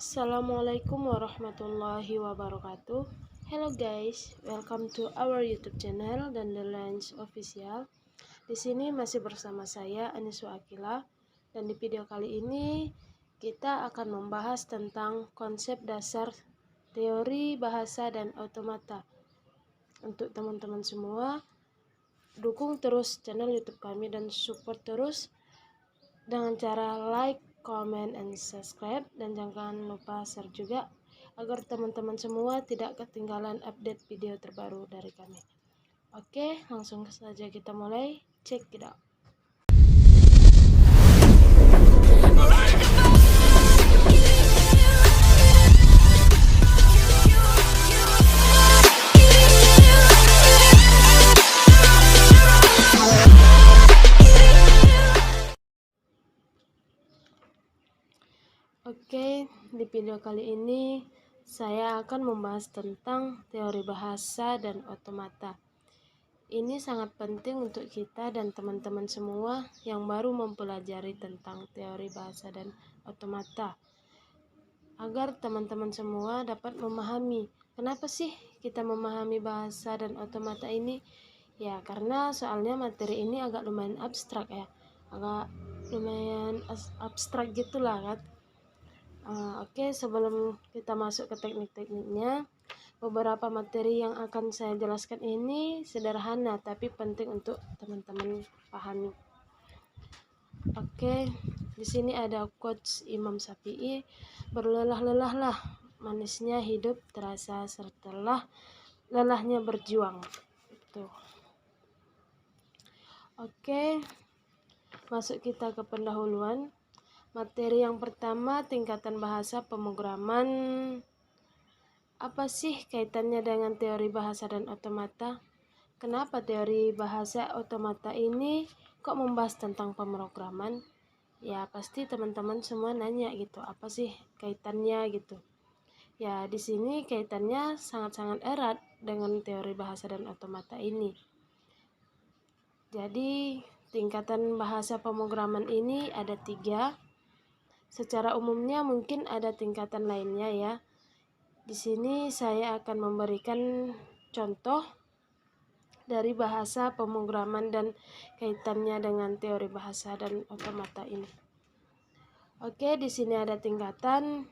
Assalamualaikum warahmatullahi wabarakatuh. Hello guys, welcome to our YouTube channel dan The Lens Official. Di sini masih bersama saya Aniswa Akila, dan di video kali ini kita akan membahas tentang konsep dasar teori bahasa dan otomata. Untuk teman-teman semua, dukung terus channel YouTube kami dan support terus dengan cara like, comment, and subscribe, dan jangan lupa share juga agar teman-teman semua tidak ketinggalan update video terbaru dari kami. Oke, langsung saja kita mulai. Check it out. Oke, di video kali ini saya akan membahas tentang teori bahasa dan otomata. Ini sangat penting untuk kita dan teman-teman semua yang baru mempelajari tentang teori bahasa dan otomata, agar teman-teman semua dapat memahami kenapa sih kita memahami bahasa dan otomata ini. Ya, karena soalnya materi ini agak lumayan abstrak ya, agak lumayan abstrak gitulah kan. Oke, sebelum kita masuk ke teknik-tekniknya, beberapa materi yang akan saya jelaskan ini sederhana tapi penting untuk teman-teman pahami. Oke, di sini ada quotes Imam Syafi'i, berlelah-lelahlah, manisnya hidup terasa setelah lelahnya berjuang. Itu. Oke, masuk kita ke pendahuluan. Materi yang pertama, tingkatan bahasa pemrograman. Apa sih kaitannya dengan teori bahasa dan otomata? Kenapa teori bahasa otomata ini kok membahas tentang pemrograman? Ya, pasti teman-teman semua nanya gitu, apa sih kaitannya gitu. Ya, di sini kaitannya sangat-sangat erat dengan teori bahasa dan otomata ini. Jadi, tingkatan bahasa pemrograman ini ada 3. Secara umumnya mungkin ada tingkatan lainnya ya. Di sini saya akan memberikan contoh dari bahasa pemrograman dan kaitannya dengan teori bahasa dan otomata ini. Oke, di sini ada tingkatan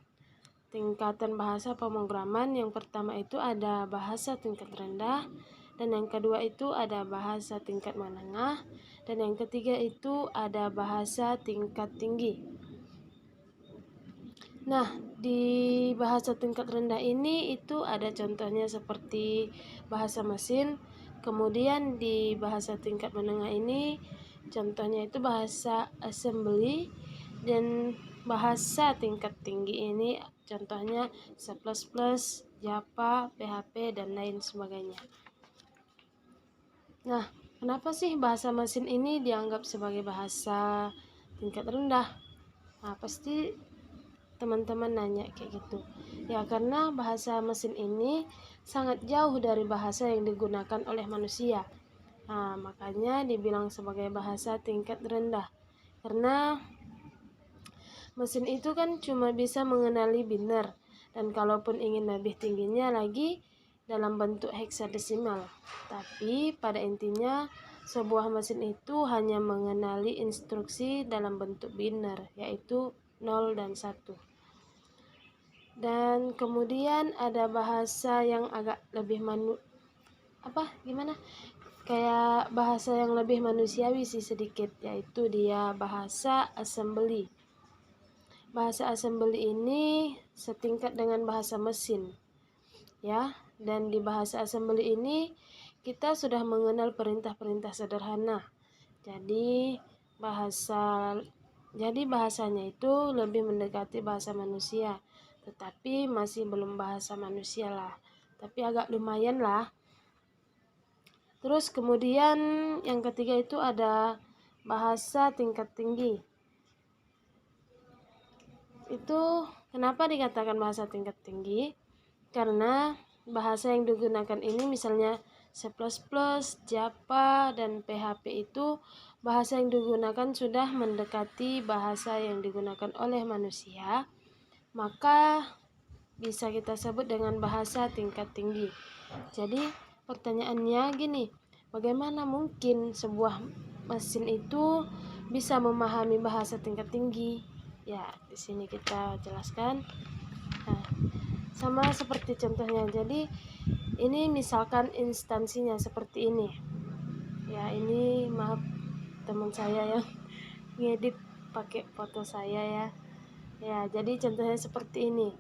bahasa pemrograman. Yang pertama itu ada bahasa tingkat rendah, dan yang kedua itu ada bahasa tingkat menengah, dan yang ketiga itu ada bahasa tingkat tinggi. Nah, di bahasa tingkat rendah ini itu ada contohnya seperti bahasa mesin. Kemudian di bahasa tingkat menengah ini contohnya itu bahasa assembly, dan bahasa tingkat tinggi ini contohnya C++, Java, PHP, dan lain sebagainya. Nah, kenapa sih bahasa mesin ini dianggap sebagai bahasa tingkat rendah? Nah, pasti teman-teman nanya kayak gitu ya, karena bahasa mesin ini sangat jauh dari bahasa yang digunakan oleh manusia. Nah, makanya dibilang sebagai bahasa tingkat rendah, karena mesin itu kan cuma bisa mengenali biner, dan kalaupun ingin lebih tingginya lagi dalam bentuk heksadesimal. Tapi pada intinya sebuah mesin itu hanya mengenali instruksi dalam bentuk biner, yaitu 0 dan 1. Dan kemudian ada bahasa yang agak lebih kayak bahasa yang lebih manusiawi sih sedikit, yaitu dia bahasa assembly. Bahasa assembly ini setingkat dengan bahasa mesin ya, dan di bahasa assembly ini kita sudah mengenal perintah-perintah sederhana. Jadi bahasanya itu lebih mendekati bahasa manusia, tetapi masih belum bahasa manusia lah, tapi agak lumayan lah. Terus kemudian yang ketiga itu ada bahasa tingkat tinggi. Itu kenapa dikatakan bahasa tingkat tinggi? Karena bahasa yang digunakan ini misalnya C++, Java, dan PHP itu bahasa yang digunakan sudah mendekati bahasa yang digunakan oleh manusia, maka bisa kita sebut dengan bahasa tingkat tinggi. Jadi pertanyaannya gini, bagaimana mungkin sebuah mesin itu bisa memahami bahasa tingkat tinggi? Ya, di sini kita jelaskan. Nah, sama seperti contohnya. Jadi ini misalkan instansinya seperti ini. Ya, ini maaf teman saya yang ngedit pakai foto saya ya. Ya, jadi contohnya seperti ini.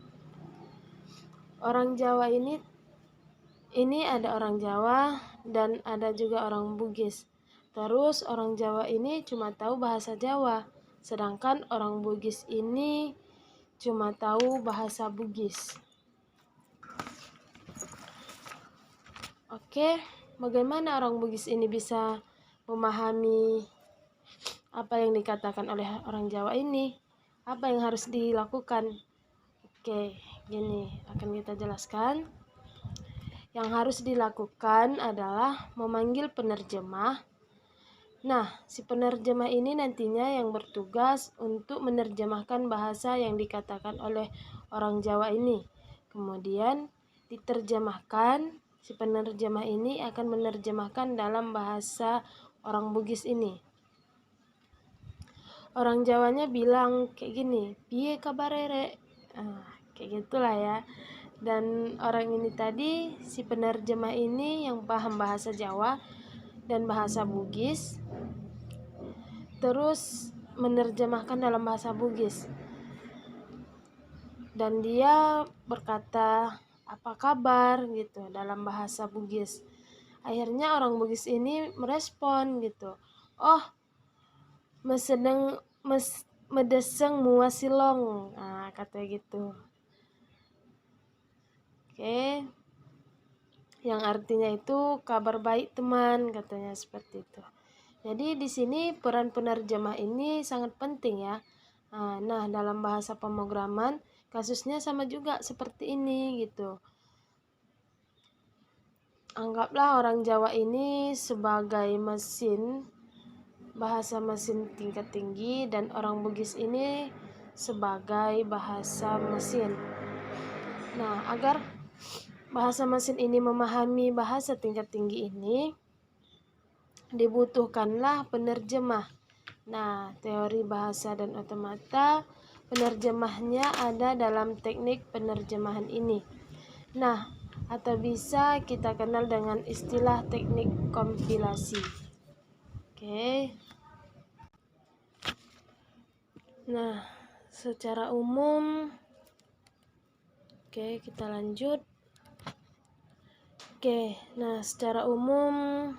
Orang Jawa ini ada orang Jawa dan ada juga orang Bugis. Terus orang Jawa ini cuma tahu bahasa Jawa, sedangkan orang Bugis ini cuma tahu bahasa Bugis. Oke, bagaimana orang Bugis ini bisa memahami apa yang dikatakan oleh orang Jawa ini? Apa yang harus dilakukan? Oke, gini akan kita jelaskan. Yang harus dilakukan adalah memanggil penerjemah. Nah, si penerjemah ini nantinya yang bertugas untuk menerjemahkan bahasa yang dikatakan oleh orang Jawa ini. Kemudian diterjemahkan, si penerjemah ini akan menerjemahkan dalam bahasa orang Bugis ini. Orang Jawanya bilang kayak gini, piye kabare rek? Kayak gitulah ya. Dan orang ini tadi, si penerjemah ini yang paham bahasa Jawa dan bahasa Bugis, terus menerjemahkan dalam bahasa Bugis. Dan dia berkata, apa kabar gitu dalam bahasa Bugis. Akhirnya orang Bugis ini merespon gitu. Oh, medeseng muasilong. Nah, katanya gitu. Oke. Yang artinya itu kabar baik teman, katanya seperti itu. Jadi di sini peran penerjemah ini sangat penting ya. Nah, dalam bahasa pemrograman kasusnya sama juga seperti ini gitu. Anggaplah orang Jawa ini sebagai mesin, bahasa mesin tingkat tinggi, dan orang Bugis ini sebagai bahasa mesin. Nah, agar bahasa mesin ini memahami bahasa tingkat tinggi ini, dibutuhkanlah penerjemah. Nah, teori bahasa dan otomata, penerjemahnya ada dalam teknik penerjemahan ini. Nah, atau bisa kita kenal dengan istilah teknik kompilasi. Oke. Nah, secara umum, oke, kita lanjut. Oke, nah secara umum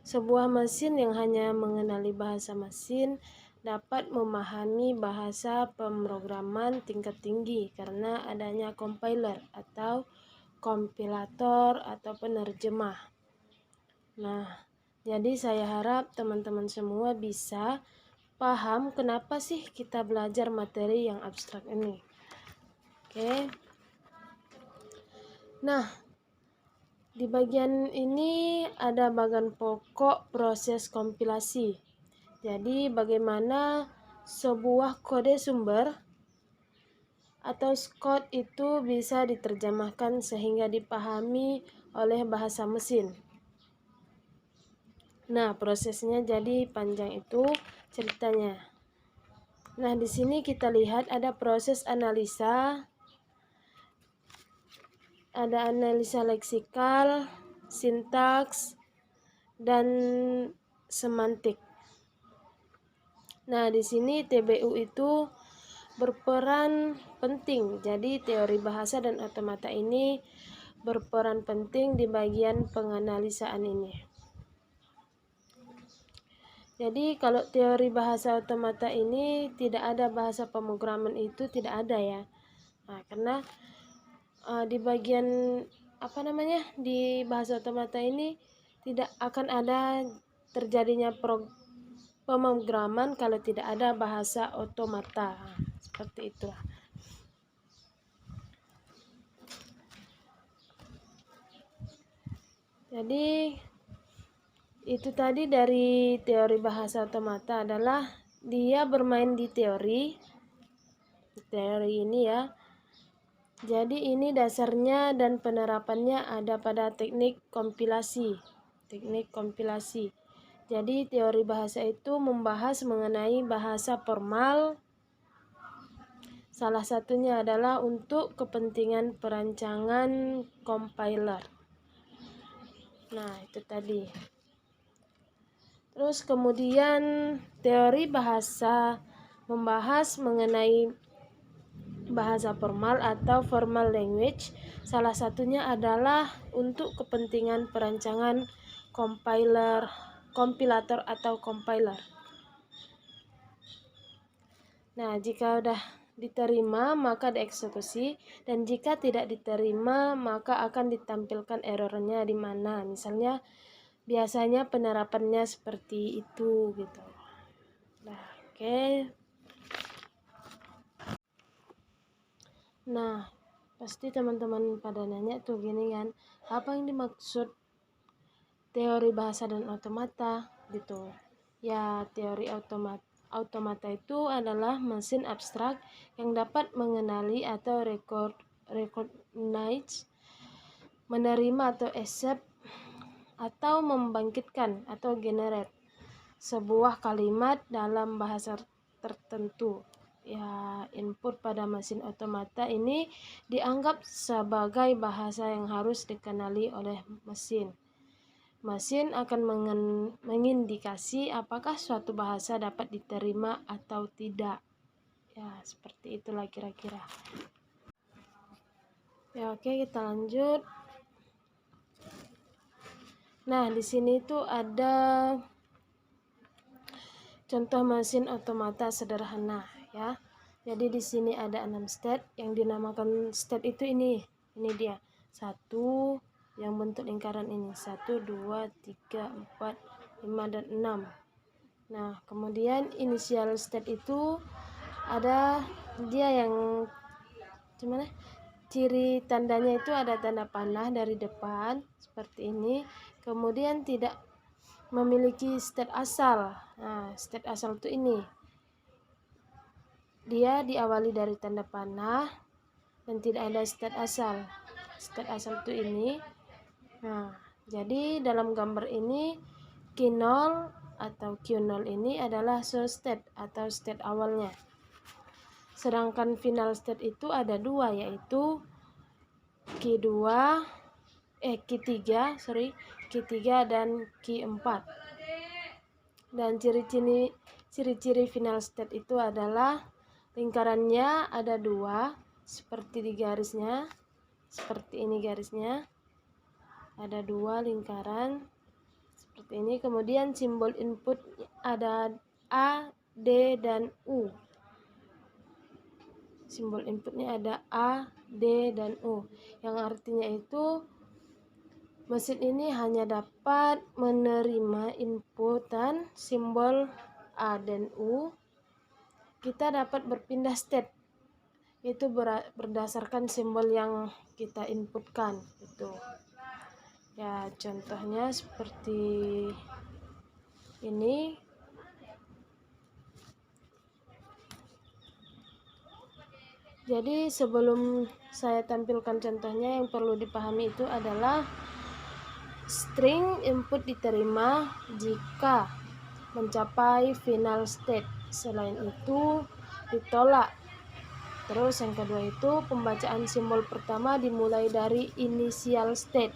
sebuah mesin yang hanya mengenali bahasa mesin dapat memahami bahasa pemrograman tingkat tinggi karena adanya compiler atau kompilator atau penerjemah. Nah, jadi saya harap teman-teman semua bisa paham kenapa sih kita belajar materi yang abstrak ini. Oke. Nah, di bagian ini ada bagian pokok proses kompilasi. Jadi bagaimana sebuah kode sumber atau kode itu bisa diterjemahkan sehingga dipahami oleh bahasa mesin. Nah, prosesnya jadi panjang itu ceritanya. Nah, di sini kita lihat ada proses analisa. Ada analisa leksikal, sintaks, dan semantik. Nah, di sini TBU itu berperan penting. Jadi, teori bahasa dan otomata ini berperan penting di bagian penganalisaan ini. Jadi, kalau teori bahasa otomata ini tidak ada bahasa pemrograman itu tidak ada ya. Nah, karena di bagian di bahasa otomata ini tidak akan ada terjadinya pemrograman kalau tidak ada bahasa otomata. Seperti itu. Jadi itu tadi dari teori bahasa otomata adalah dia bermain di teori teori ini ya. Jadi ini dasarnya dan penerapannya ada pada teknik kompilasi. Teknik kompilasi. Jadi teori bahasa itu membahas mengenai bahasa formal. Salah satunya adalah untuk kepentingan perancangan compiler. Nah, itu tadi. Terus kemudian teori bahasa membahas mengenai bahasa formal atau formal language. Salah satunya adalah untuk kepentingan perancangan kompilator atau compiler. Nah, jika udah diterima maka dieksekusi, dan jika tidak diterima maka akan ditampilkan errornya di mana. Misalnya biasanya penerapannya seperti itu gitu. Nah, oke. Nah, pasti teman-teman pada nanya tuh gini kan, apa yang dimaksud teori bahasa dan otomata gitu. Ya, teori automata itu adalah mesin abstrak yang dapat mengenali atau recognize, menerima atau accept, atau membangkitkan atau generate sebuah kalimat dalam bahasa tertentu. Ya, input pada mesin otomata ini dianggap sebagai bahasa yang harus dikenali oleh mesin. Mesin akan mengindikasi apakah suatu bahasa dapat diterima atau tidak. Ya, seperti itulah kira-kira. Ya, oke, kita lanjut. Nah, di sini tuh ada contoh mesin otomata sederhana ya. Jadi di sini ada 6 state yang dinamakan state itu ini dia. 1 yang bentuk lingkaran ini. 1 2 3 4 5 dan 6. Nah, kemudian initial state itu ada dia yang gimana? Ciri tandanya itu ada tanda panah dari depan seperti ini. Kemudian tidak memiliki state asal. Nah, state asal itu ini. Dia diawali dari tanda panah dan tidak ada state asal. State asal itu ini. Nah, jadi dalam gambar ini Q0 atau Q0 ini adalah source state atau state awalnya. Sedangkan final state itu ada 2, yaitu Q3 dan Q4. Dan ciri-ciri final state itu adalah lingkarannya ada 2 seperti di garisnya, seperti ini garisnya. Ada 2 lingkaran seperti ini. Kemudian simbol input ada A, D, dan U. Simbol inputnya ada A, D, dan U, yang artinya itu mesin ini hanya dapat menerima inputan simbol A dan U. Kita dapat berpindah state, itu berdasarkan simbol yang kita inputkan itu. Ya, contohnya seperti ini. Jadi sebelum saya tampilkan contohnya, yang perlu dipahami itu adalah string input diterima jika mencapai final state. Selain itu ditolak. Terus yang kedua itu pembacaan simbol pertama dimulai dari initial state.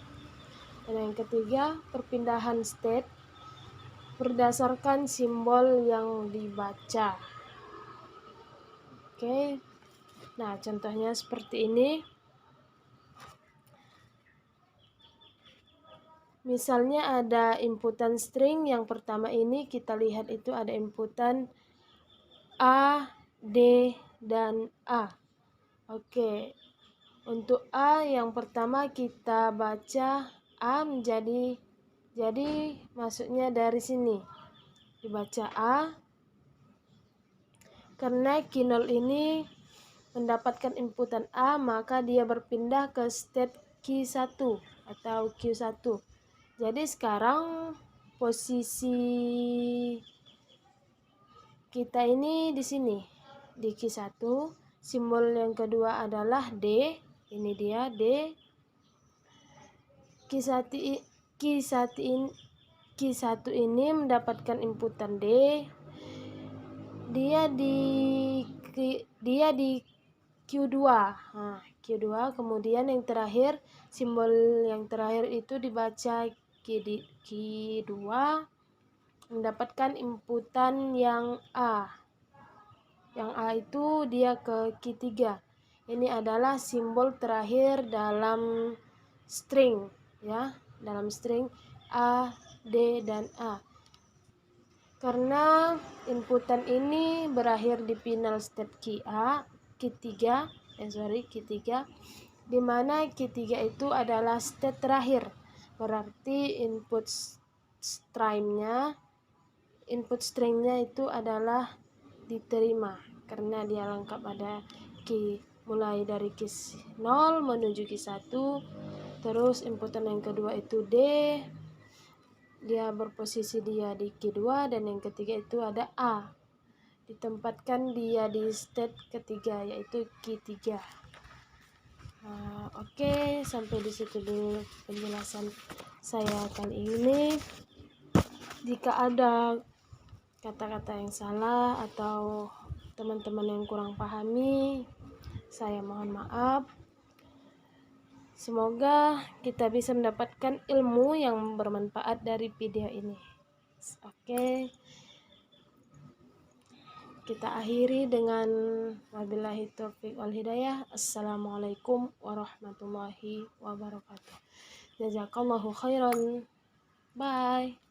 Dan yang ketiga perpindahan state berdasarkan simbol yang dibaca. Oke. Nah, contohnya seperti ini. Misalnya ada inputan string, yang pertama ini kita lihat itu ada inputan A, D, dan A. Oke. Untuk A yang pertama kita baca A jadi masuknya dari sini. Dibaca A. Karena Q0 ini mendapatkan inputan A, maka dia berpindah ke state Q1 atau Q1. Jadi sekarang posisi kita ini di sini di Q1. Simbol yang kedua adalah D. Ini dia D. Q1 ini mendapatkan inputan D. Dia di Q2. Nah, Q2, kemudian yang terakhir, simbol yang terakhir itu dibaca Q2 mendapatkan inputan yang A. Yang A itu dia ke Q3. Ini adalah simbol terakhir dalam string, ya, dalam string A, D, dan A. Karena inputan ini berakhir di final state Q3, di mana Q3 itu adalah state terakhir. Berarti input stringnya itu adalah diterima karena dia lengkap ada key mulai dari key 0 menuju key 1. Terus inputan yang kedua itu D, dia berposisi dia di key 2, dan yang ketiga itu ada A, ditempatkan dia di state ketiga yaitu key 3. Oke, sampai di situ dulu penjelasan saya kali ini. Jika ada kata-kata yang salah atau teman-teman yang kurang pahami, saya mohon maaf. Semoga kita bisa mendapatkan ilmu yang bermanfaat dari video ini. Oke, kita akhiri dengan wabillahi taufiq wal hidayah. Assalamualaikum warahmatullahi wabarakatuh. Jazakallahu khairan. Bye.